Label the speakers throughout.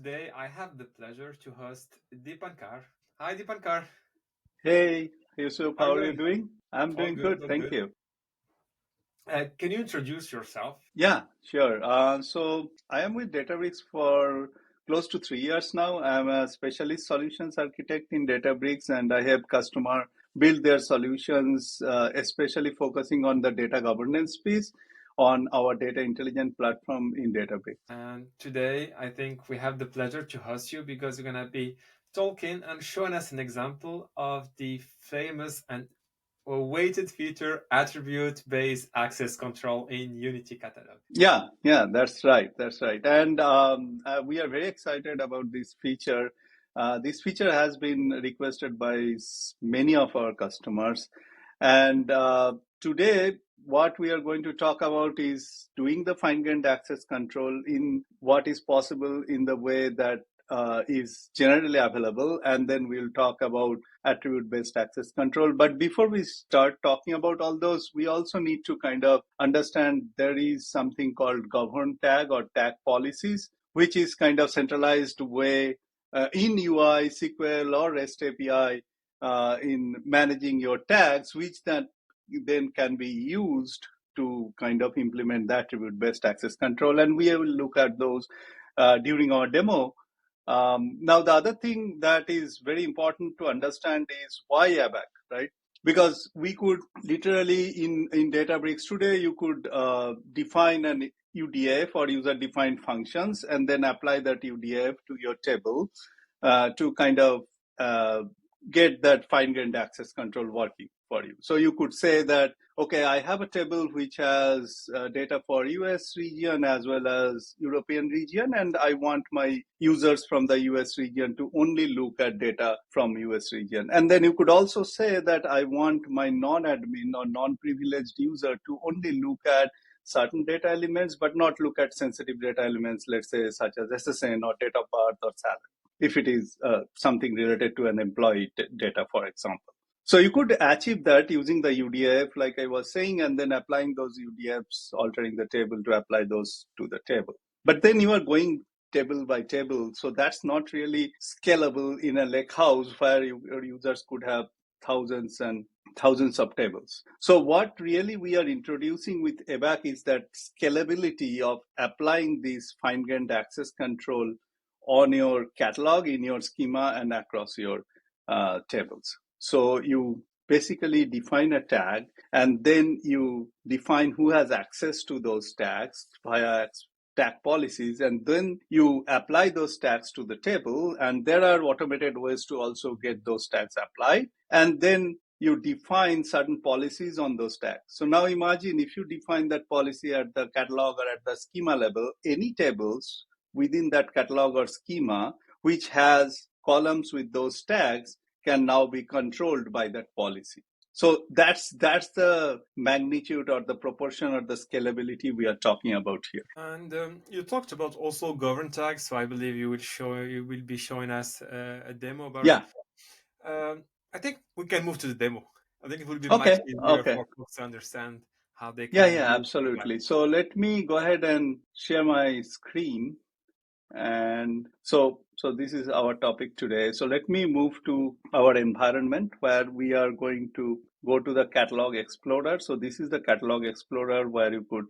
Speaker 1: today I have the pleasure to host Deepankar. Hi, Deepankar.
Speaker 2: Hey, Yusuf,
Speaker 1: How are
Speaker 2: how
Speaker 1: you
Speaker 2: are you
Speaker 1: doing?
Speaker 2: doing? I'm
Speaker 1: All
Speaker 2: doing
Speaker 1: good,
Speaker 2: good,
Speaker 1: all
Speaker 2: thank
Speaker 1: good.
Speaker 2: you.
Speaker 1: Can you introduce yourself?
Speaker 2: Yeah, sure. So I am with Databricks for close to 3 years now. I'm a specialist solutions architect in Databricks, and I help customer build their solutions, especially focusing on the data governance piece on our data intelligence platform in Databricks.
Speaker 1: And today I think we have the pleasure to host you because you're going to be talking and showing us an example of the famous and awaited feature attribute-based access control in Unity Catalog.
Speaker 2: Yeah, that's right. That's right. And we are very excited about this feature. This feature has been requested by many of our customers. And today, what we are going to talk about is doing the fine-grained access control in what is possible in the way that is generally available. And then we'll talk about attribute-based access control. But before we start talking about all those, we also need to kind of understand there is something called govern tag or tag policies, which is kind of centralized way in UI, SQL, or REST API in managing your tags, which then can be used to kind of implement the attribute-based access control. And we will look at those during our demo. Now, the other thing that is very important to understand is why ABAC, right? Because we could literally in Databricks today, you could define an UDF or user defined functions and then apply that UDF to your table to kind of get that fine-grained access control working for you. So you could say that, okay, I have a table which has data for US region as well as European region, and I want my users from the US region to only look at data from US region. And then you could also say that I want my non-admin or non-privileged user to only look at certain data elements, but not look at sensitive data elements, let's say, such as SSN or date of birth or salary, if it is something related to an employee data, for example. So you could achieve that using the UDF, like I was saying, and then applying those UDFs, altering the table to apply those to the table. But then you are going table by table, so that's not really scalable in a Lakehouse where your users could have thousands and thousands of tables. So what really we are introducing with ABAC is that scalability of applying this fine-grained access control on your catalog, in your schema, and across your tables. So you basically define a tag, and then you define who has access to those tags via tag policies, and then you apply those tags to the table, and there are automated ways to also get those tags applied, and then you define certain policies on those tags. So now imagine if you define that policy at the catalog or at the schema level, any tables within that catalog or schema which has columns with those tags can now be controlled by that policy. So that's the magnitude or the proportion or the scalability we are talking about here.
Speaker 1: And you talked about also govern tags, so I believe you will be showing us a demo about it.
Speaker 2: Yeah.
Speaker 1: I think we can move to the demo. I think it will be much
Speaker 2: Okay.
Speaker 1: easier
Speaker 2: Okay.
Speaker 1: for folks to understand how they
Speaker 2: Yeah,
Speaker 1: can
Speaker 2: yeah,
Speaker 1: use ABAC.
Speaker 2: absolutely. So let me go ahead and share my screen. And so this is our topic today. So let me move to our environment where we are going to go to the Catalog Explorer. So this is the Catalog Explorer where you could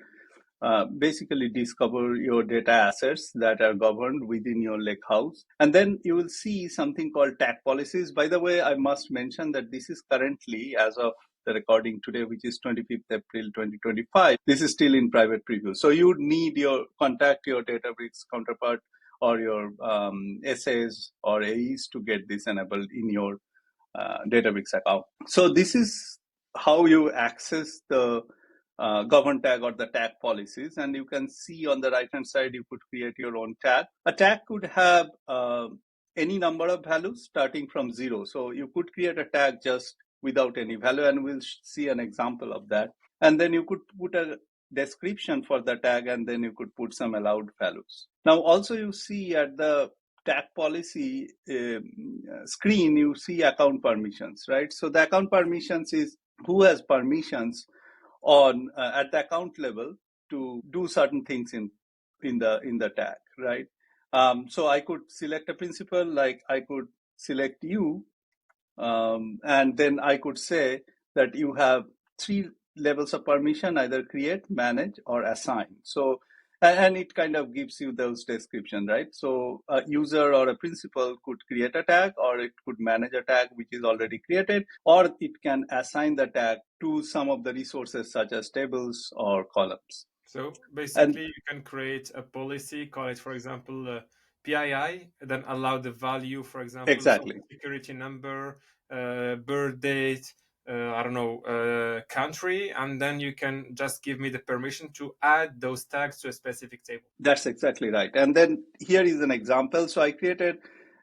Speaker 2: basically discover your data assets that are governed within your Lakehouse. And then you will see something called tag policies. By the way, I must mention that this is currently, as of the recording today, which is 25th April 2025, this is still in private preview. So you would need contact your Databricks counterpart or your SAs or AEs to get this enabled in your Databricks account. So this is how you access the govern tag or the tag policies. And you can see on the right hand side, you could create your own tag. A tag could have any number of values starting from 0. So you could create a tag just without any value, and we'll see an example of that. And then you could put a description for the tag, and then you could put some allowed values. Now also you see at the tag policy screen, you see account permissions, right? So the account permissions is who has permissions on at the account level to do certain things in the tag, right? So I could select a principal, like I could select you, and then I could say that you have three levels of permission, either create, manage, or assign. So, and it kind of gives you those description, right? So a user or a principal could create a tag, or it could manage a tag which is already created, or it can assign the tag to some of the resources such as tables or columns.
Speaker 1: So
Speaker 2: And
Speaker 1: basically, you can create a policy, call it, for example, PII, then allow the value, for example,
Speaker 2: exactly.
Speaker 1: social security number, birth date, I don't know, country, and then you can just give me the permission to add those tags to a specific table.
Speaker 2: That's exactly right. And then here is an example. So I created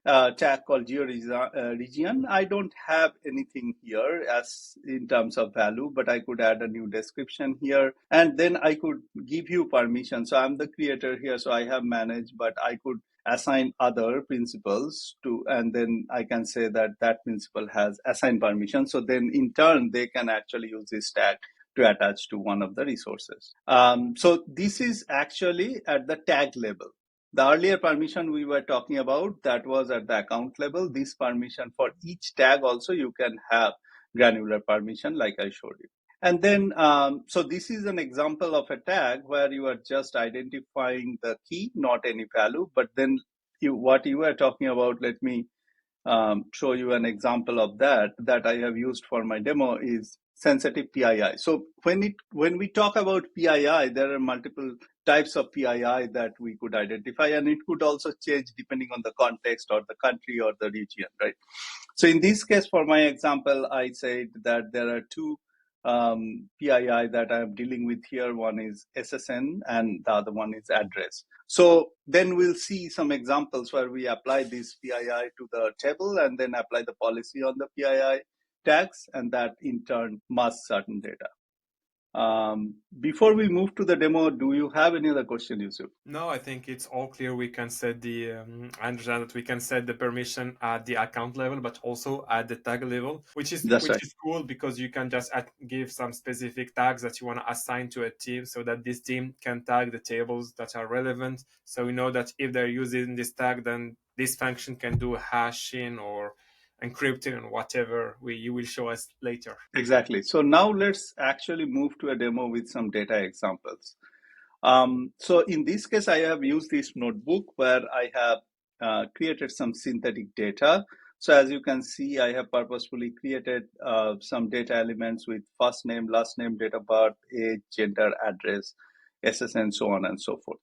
Speaker 2: a tag called region. I don't have anything here as in terms of value, but I could add a new description here. And then I could give you permission. So I'm the creator here. So I have managed, but I could assign other principals to, and then I can say that that principal has assigned permission. So then in turn, they can actually use this tag to attach to one of the resources. So this is actually at the tag level. The earlier permission we were talking about, that was at the account level. This permission for each tag also you can have granular permission like I showed you. And then, so this is an example of a tag where you are just identifying the key, not any value, but then what you were talking about, let me show you an example of that I have used for my demo is sensitive PII. So when we talk about PII, there are multiple types of PII that we could identify, and it could also change depending on the context or the country or the region, right? So in this case, for my example, I said that there are two PII that I'm dealing with here. One is SSN and the other one is address. So then we'll see some examples where we apply this PII to the table and then apply the policy on the PII tags, and that in turn masks certain data. Before we move to the demo, do you have any other question, Yusuf?
Speaker 1: No, I think it's all clear. We can set the, I understand that we can set the permission at the account level, but also at the tag level,
Speaker 2: That's
Speaker 1: which
Speaker 2: right.
Speaker 1: is cool because you can just give some specific tags that you want to assign to a team so that this team can tag the tables that are relevant. So we know that if they're using this tag, then this function can do hashing or encrypting and whatever you will show us later.
Speaker 2: Exactly. So now let's actually move to a demo with some data examples. So in this case, I have used this notebook where I have created some synthetic data. So as you can see, I have purposefully created some data elements with first name, last name, date of birth, age, gender, address, SSN, so on and so forth.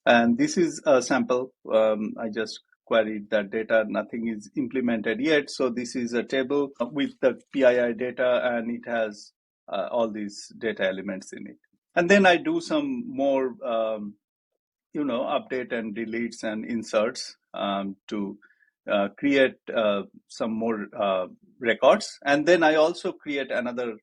Speaker 2: And this is a sample. I just queried that data. Nothing is implemented yet. So this is a table with the PII data, and it has all these data elements in it. And then I do some more, update and deletes and inserts to create some more records. And then I also create another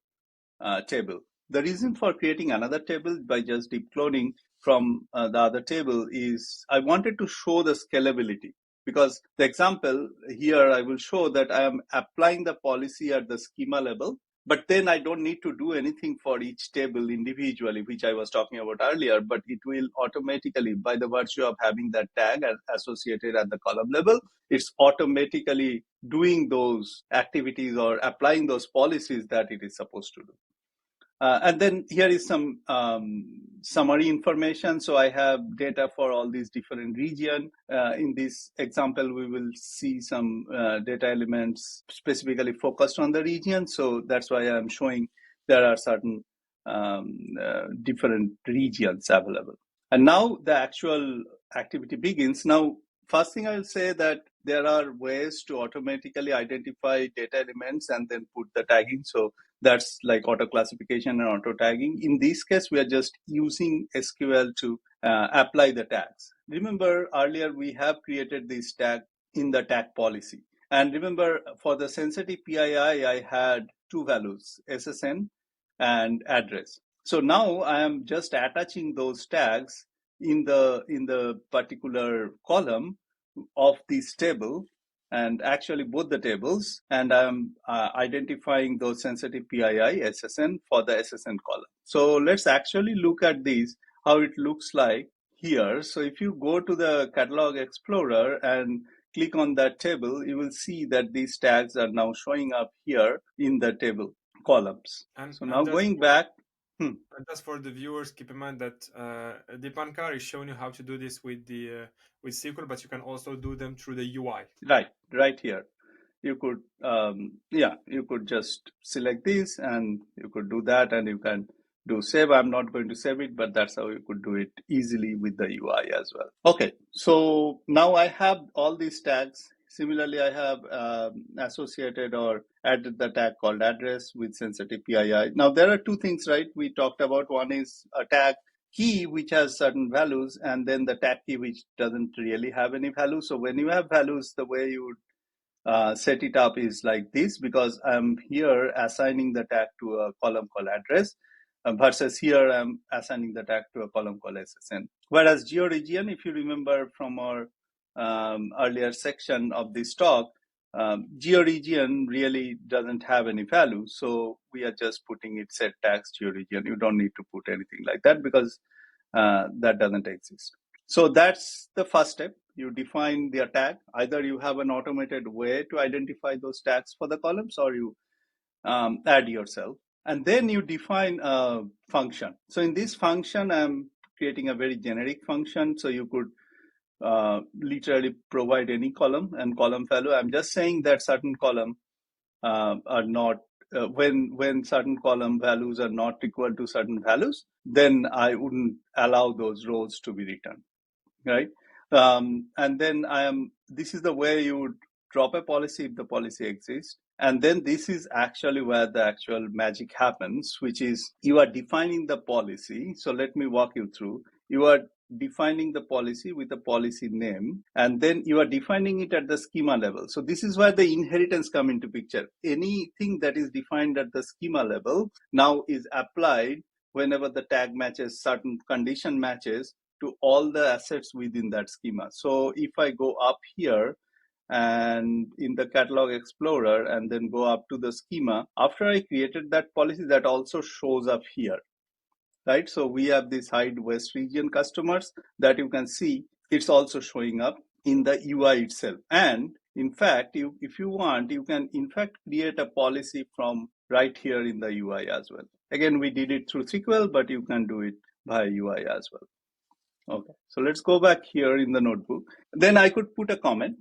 Speaker 2: table. The reason for creating another table by just deep cloning from the other table is I wanted to show the scalability, because the example here I will show that I am applying the policy at the schema level, but then I don't need to do anything for each table individually, which I was talking about earlier, but it will automatically, by the virtue of having that tag associated at the column level, it's automatically doing those activities or applying those policies that it is supposed to do. And then here is some summary information. So I have data for all these different regions. In this example, we will see some data elements specifically focused on the region. So that's why I'm showing there are certain different regions available. And now the actual activity begins. Now, first thing I'll say that there are ways to automatically identify data elements and then put the tagging. So that's like auto classification and auto tagging. In this case, we are just using SQL to apply the tags. Remember earlier we have created this tag in the tag policy. And remember for the sensitive PII, I had two values, SSN and address. So now I am just attaching those tags in the particular column of this table, and actually both the tables, and I'm identifying those sensitive PII SSN for the SSN column. So let's actually look at these, how it looks like here. So if you go to the Catalog Explorer and click on that table, you will see that these tags are now showing up here in the table columns.
Speaker 1: And
Speaker 2: So now
Speaker 1: and just
Speaker 2: going back,
Speaker 1: and just for the viewers, keep in mind that Dipankar is showing you how to do this with the with SQL, but you can also do them through the UI.
Speaker 2: right here, you could, you could just select this and you could do that, and you can do save. I'm not going to save it, but that's how you could do it easily with the UI as well. Okay, so now I have all these tags. Similarly, I have associated or added the tag called address with sensitive PII. Now there are two things, right? We talked about one is a tag key which has certain values, and then the tag key which doesn't really have any value. So when you have values, the way you would set it up is like this, because I'm here assigning the tag to a column called address, versus here I'm assigning the tag to a column called SSN. Whereas georegion, if you remember from our earlier section of this talk, georegion really doesn't have any value. So we are just putting it set tags georegion. You don't need to put anything like that because that doesn't exist. So that's the first step. You define the tag. Either you have an automated way to identify those tags for the columns, or you add yourself. And then you define a function. So in this function, I'm creating a very generic function. So you could literally provide any column and column value. I'm just saying that certain column are not, when certain column values are not equal to certain values, then I wouldn't allow those rows to be returned, right? And then this is the way you would drop a policy if the policy exists. And then this is actually where the actual magic happens, which is you are defining the policy. So let me walk you through. You are defining the policy with a policy name, and then you are defining it at the schema level. So this is where the inheritance come into picture. Anything that is defined at the schema level now is applied whenever the tag matches, certain condition matches, to all the assets within that schema. So if I go up here and in the Catalog Explorer and then go up to the schema, after I created that policy, that also shows up here, right? So we have this hide west region customers that you can see, it's also showing up in the UI itself. And in fact, if you want, you can in fact create a policy from right here in the UI as well. Again, we did it through SQL, but you can do it via UI as well. Okay, so let's go back here in the notebook. Then I could put a comment,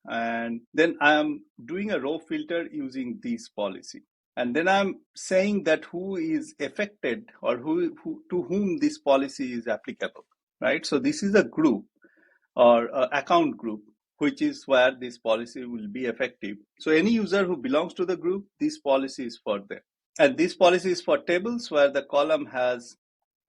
Speaker 2: and then I am doing a row filter using this policy. And then I'm saying that who is affected, or who to whom this policy is applicable, right? So this is a group or account group, which is where this policy will be effective. So any user who belongs to the group, this policy is for them. And this policy is for tables where the column has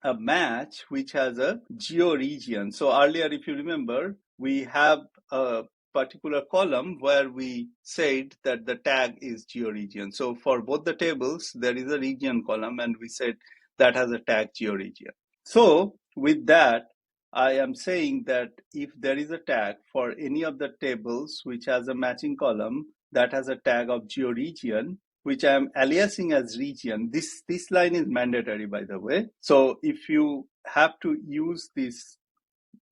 Speaker 2: a match which has a geo region. So earlier, if you remember, we have a particular column where we said that the tag is geo region. So for both the tables, there is a region column, and we said that has a tag geo region. So with that, I am saying that if there is a tag for any of the tables which has a matching column that has a tag of geo region, which I am aliasing as region. This line is mandatory, by the way. So if you have to use this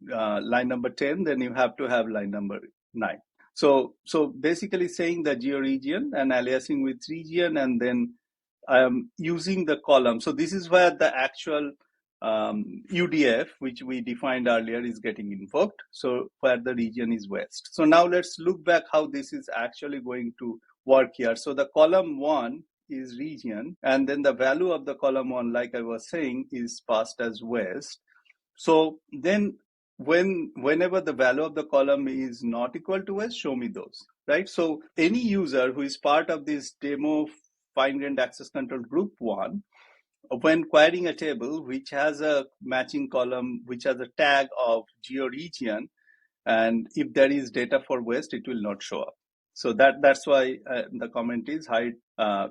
Speaker 2: line number 10, then you have to have line number 9. So basically saying the geo region and aliasing with region, and then I am using the column. So this is where the actual UDF, which we defined earlier, is getting invoked. So where the region is west. So now let's look back how this is actually going to work here. So the column 1 is region, and then the value of the column 1, like I was saying, is passed as west. So then whenever the value of the column is not equal to west, show me those, right? So any user who is part of this demo fine-grained access control group 1, when querying a table which has a matching column, which has a tag of geo region, and if there is data for west, it will not show up. So that's why the comment is hide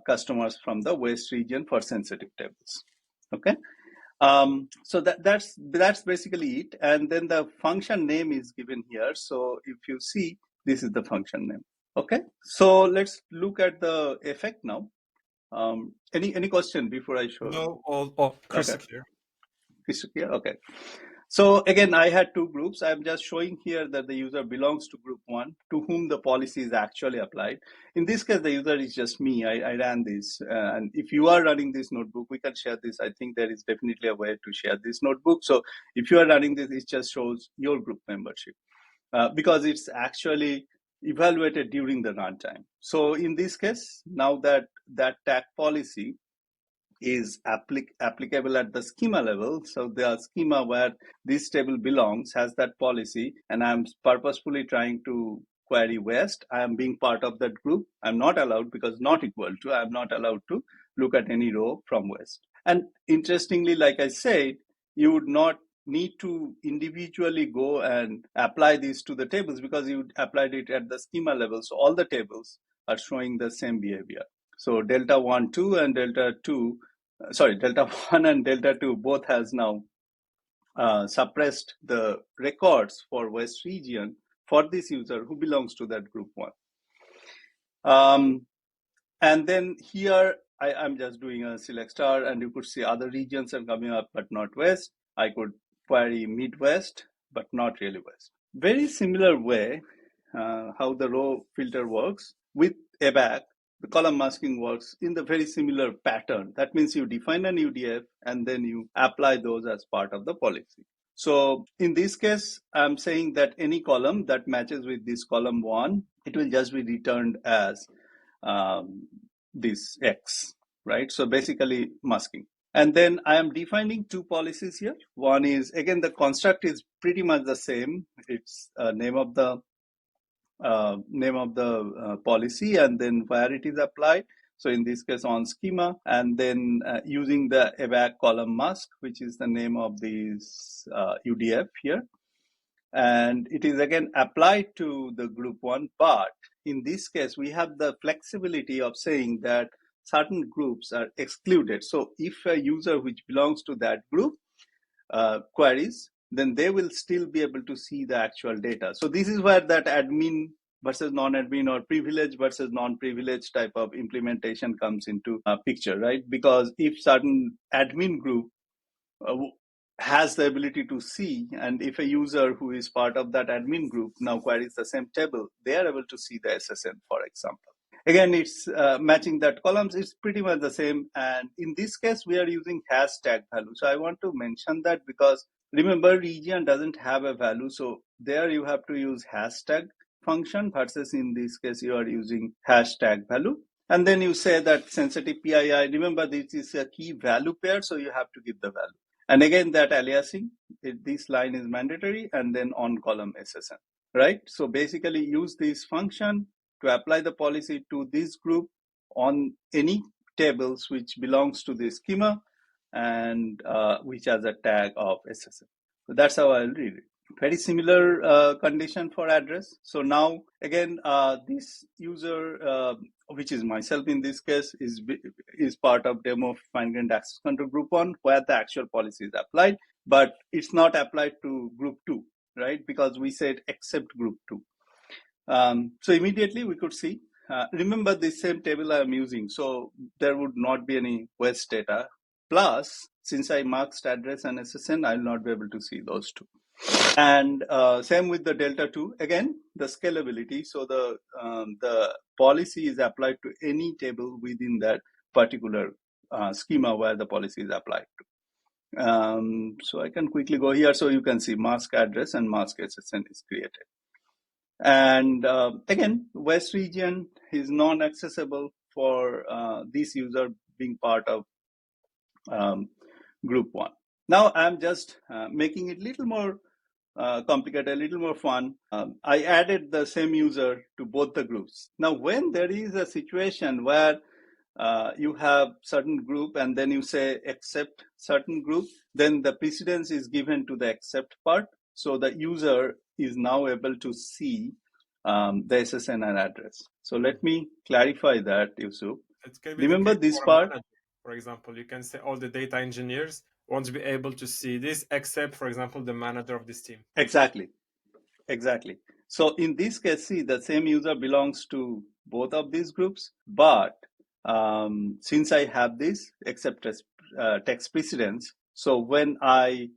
Speaker 2: customers from the west region for sensitive tables. Okay. So that's basically it. And then the function name is given here. So if you see, this is the function name. Okay. So let's look at the effect now. Any question before I show?
Speaker 1: No, all
Speaker 2: Okay.
Speaker 1: crystal clear.
Speaker 2: Crystal clear? Okay. So again, I had two groups. I'm just showing here that the user belongs to group one, to whom the policy is actually applied. In this case, the user is just me. I ran this. And if you are running this notebook, we can share this. I think there is definitely a way to share this notebook. So if you are running this, it just shows your group membership because it's actually evaluated during the runtime. So in this case, now that that tag policy is applicable at the schema level. So the schema where this table belongs has that policy, and I'm purposefully trying to query West. I am being part of that group. I'm not allowed because not equal to, I'm not allowed to look at any row from West. And interestingly, like I said, you would not need to individually go and apply these to the tables because you applied it at the schema level. So all the tables are showing the same behavior. So delta 1, 2 and delta 2 delta 1 and delta 2 both has now suppressed the records for West region for this user who belongs to that group 1. And then here I'm just doing a select star, and you could see other regions are coming up but not West. I could query Midwest but not really West. Very similar way how the row filter works with ABAC. The column masking works in the very similar pattern. That means you define an UDF and then you apply those as part of the policy. So in this case, I'm saying that any column that matches with this column 1, it will just be returned as this X, right? So basically masking. And then I am defining two policies here. One is, again, the construct is pretty much the same. It's name of the policy and then where it is applied. So in this case on schema, and then using the ABAC column mask, which is the name of this UDF here. And it is again applied to the group 1, but in this case, we have the flexibility of saying that certain groups are excluded. So if a user which belongs to that group queries, then they will still be able to see the actual data. So this is where that admin versus non-admin or privilege versus non-privilege type of implementation comes into picture, right? Because if certain admin group has the ability to see, and if a user who is part of that admin group now queries the same table, they are able to see the SSN, for example. Again, it's matching that columns. It's pretty much the same. And in this case, we are using hashtag value. So I want to mention that because remember, region doesn't have a value. So there you have to use hashtag function versus in this case, you are using hashtag value. And then you say that sensitive PII, remember this is a key value pair, so you have to give the value. And again, that aliasing, this line is mandatory, and then on column SSN, right? So basically use this function to apply the policy to this group on any tables which belongs to the schema and which has a tag of SSN. So that's how I'll read it. Very similar condition for address. So now again, this user, which is myself in this case, is part of demo fine-grained access control group 1, where the actual policy is applied, but it's not applied to group 2, right? Because we said except group 2. So immediately we could see, remember this same table I'm using, so there would not be any West data. Plus, since I marked address and SSN, I'll not be able to see those two. And same with the delta 2, again, the scalability. So the policy is applied to any table within that particular schema where the policy is applied to. So I can quickly go here. So you can see mask address and mask SSN is created. And again, West region is non-accessible for this user being part of group 1. Now I'm just making it a little more complicated, a little more fun. I added the same user to both the groups. Now, when there is a situation where you have certain group and then you say accept certain group, then the precedence is given to the accept part. So the user is now able to see the SSN and address. So let me clarify that, Yusuf.
Speaker 1: It can be the
Speaker 2: Remember
Speaker 1: case
Speaker 2: this
Speaker 1: for a
Speaker 2: part?
Speaker 1: manager, for example. You can say all the data engineers won't be able to see this except, for example, the manager of this team.
Speaker 2: Exactly. So in this case, see, the same user belongs to both of these groups, but since I have this except text precedence, so when I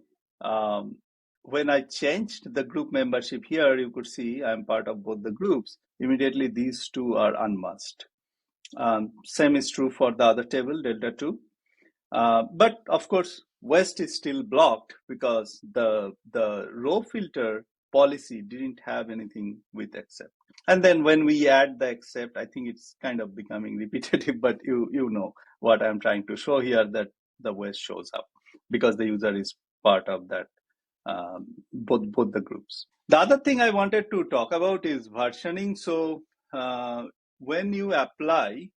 Speaker 2: when I changed the group membership here, you could see I'm part of both the groups. Immediately, these two are unmasked. Same is true for the other table, delta 2. But of course, West is still blocked because the row filter policy didn't have anything with except. And then when we add the except, I think it's kind of becoming repetitive, but you know what I'm trying to show here, that the West shows up because the user is part of that, both the groups. The other thing I wanted to talk about is versioning. So when you apply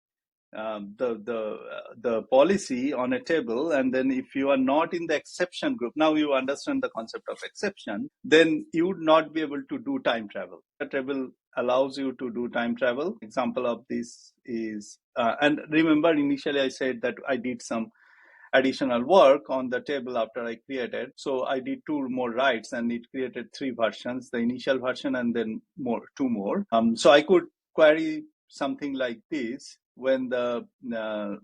Speaker 2: the policy on a table, and then if you are not in the exception group, now you understand the concept of exception, then you would not be able to do time travel. The table allows you to do time travel. Example of this is, and remember initially I said that I did some additional work on the table after I created. So I did two more writes and it created three versions, the initial version and then two more. So I could query something like this when I'm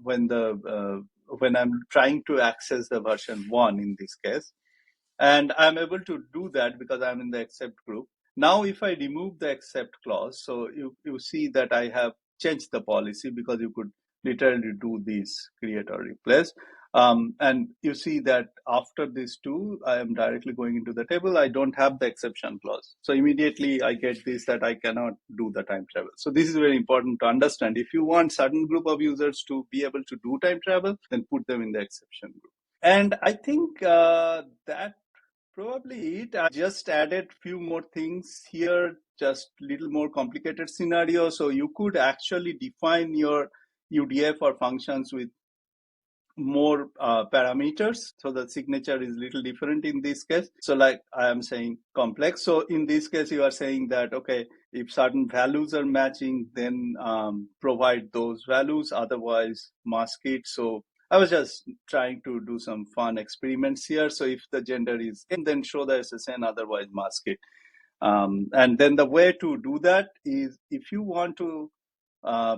Speaker 2: trying to access the version 1 in this case. And I'm able to do that because I'm in the accept group. Now, if I remove the accept clause, so you see that I have changed the policy because you could literally do this create or replace. And you see that after these two, I am directly going into the table. I don't have the exception clause. So immediately I get this that I cannot do the time travel. So this is very important to understand. If you want certain group of users to be able to do time travel, then put them in the exception group. And I think that probably it. I just added few more things here, just little more complicated scenario. So you could actually define your UDF or functions with more parameters. So the signature is little different in this case. So like I am saying complex. So in this case, you are saying that, okay, if certain values are matching, then provide those values, otherwise mask it. So I was just trying to do some fun experiments here. So if the gender is in, then show the SSN, otherwise mask it. And then the way to do that is if you want to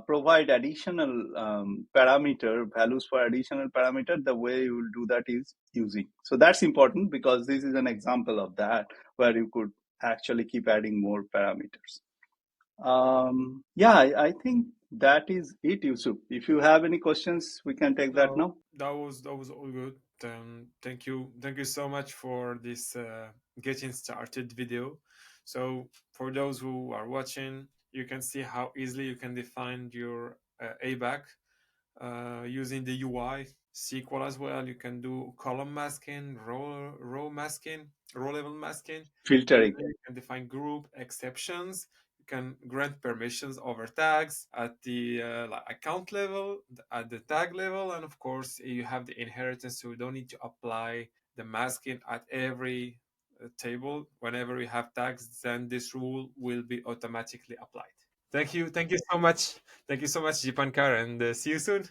Speaker 2: provide additional parameter values for additional parameter, the way you will do that is using. So that's important because this is an example of that where you could actually keep adding more parameters. Yeah, I think that is it, Yusuf. If you have any questions, we can take that
Speaker 1: No,
Speaker 2: now.
Speaker 1: that was all good. Thank you so much for this getting started video. So for those who are watching, you can see how easily you can define your ABAC using the UI, SQL as well. You can do column masking, row masking, row level masking.
Speaker 2: Filtering.
Speaker 1: You can define group exceptions. You can grant permissions over tags at the like account level, at the tag level, and of course you have the inheritance, so you don't need to apply the masking at every table. Whenever you have tags, then this rule will be automatically applied. Thank you so much. Thank you so much, Jipankar, and see you soon.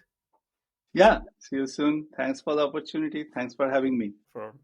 Speaker 2: Yeah, see you soon. Thanks for the opportunity. Thanks for having me.
Speaker 1: For